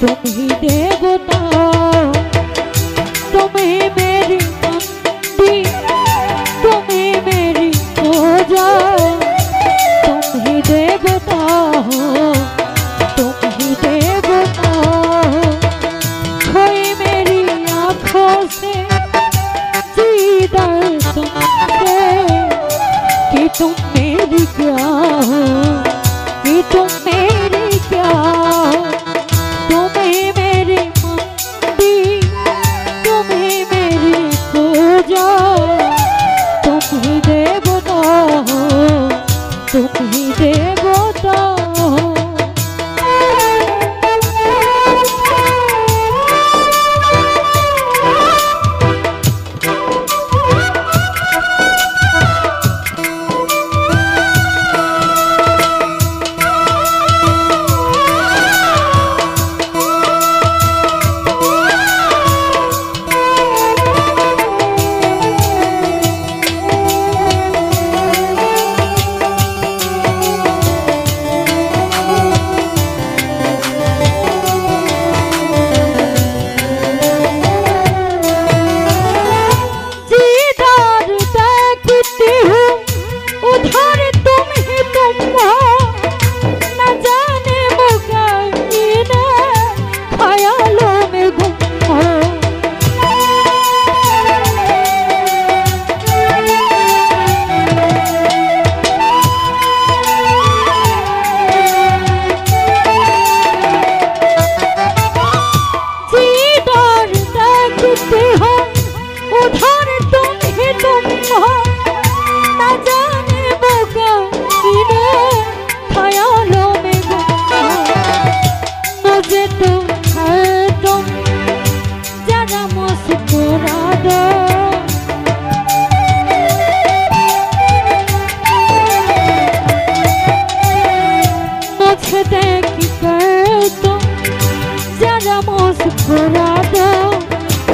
तुम ही देवता, तुम ही मेरी मंदी, तुम ही मेरी पूजा। तुम ही देवता हो, तुम ही देवता हो। खोई मेरी आँखों से दीदार तुमसे, कि तुम मेरी क्या हो, कि तुम मेरी क्या हो। तुम ही मेरी मंदी, तुम ही मेरी पूजा। तुम ही देवता हो, तुम ही देवता हो।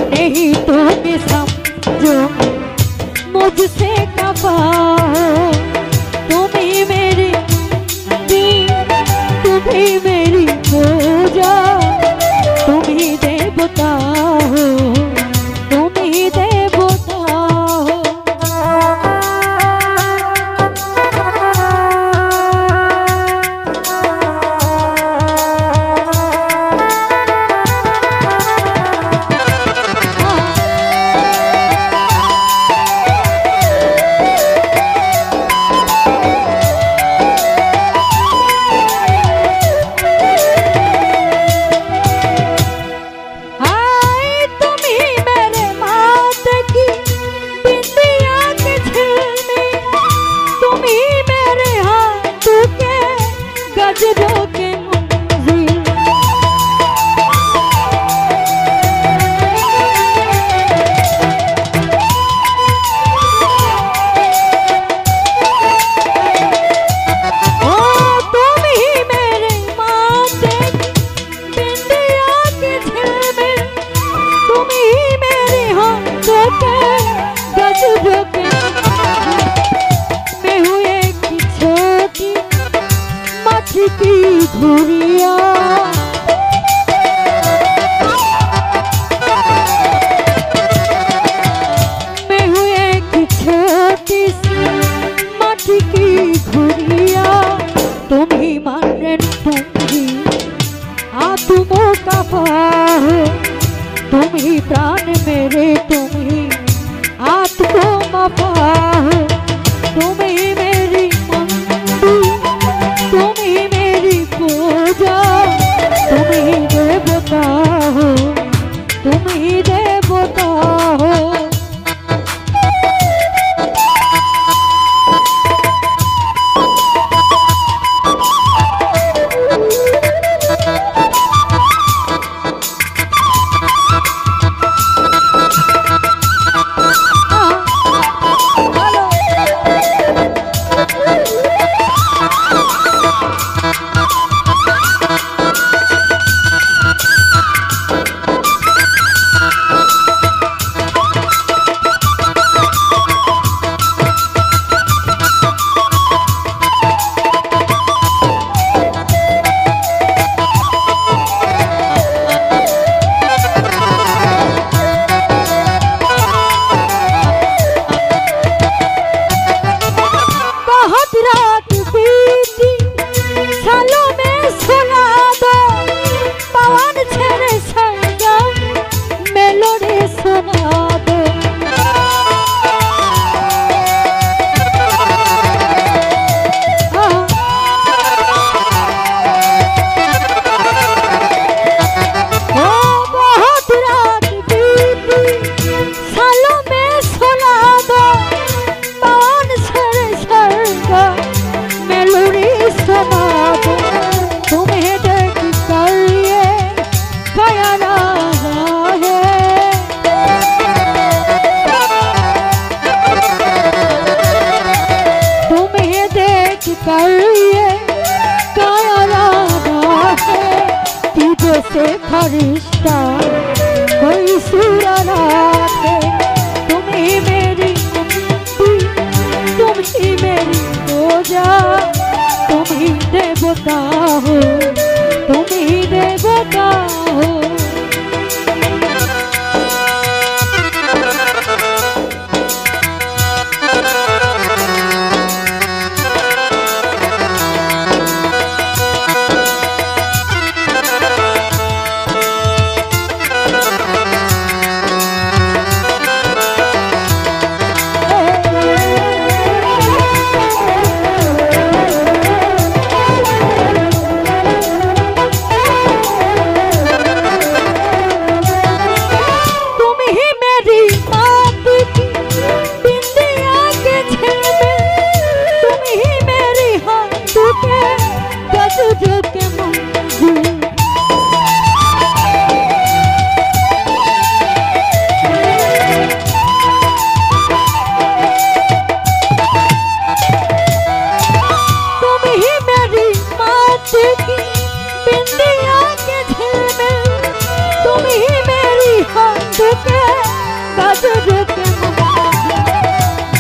नहीं तो मैं समझो मुझसे कफा हो। तुम ही मेरी दी, तुम ही मेरी पूजा। तुम ही देवता हो, तुम ही देवता हो। धुरिया मैं हूँ एक छोटी सी माटी की धुरिया। तुम ही मानन, तुम ही आत्मों का पार, तुम ही प्राण मेरे, तुम ही आत्मों का पार। तुम ही मेरी मंदी, तुम ही मेरी पूजा। तुम ही देवता हो, तुम ही देवता हो। से फरिश्ता कोई सूरत है। तुम ही मेरी तुम ही मेरी रोजा, तुम ही देवता हो, तुम ही देवता हो।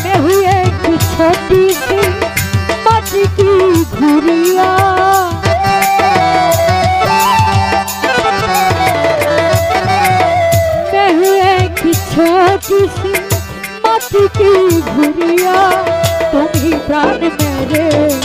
मैं हुई एक छोटी सी माटी की घुड़िया, मैं हुई एक छोटी सी माटी की घुड़िया, तुम ही प्राण मेरे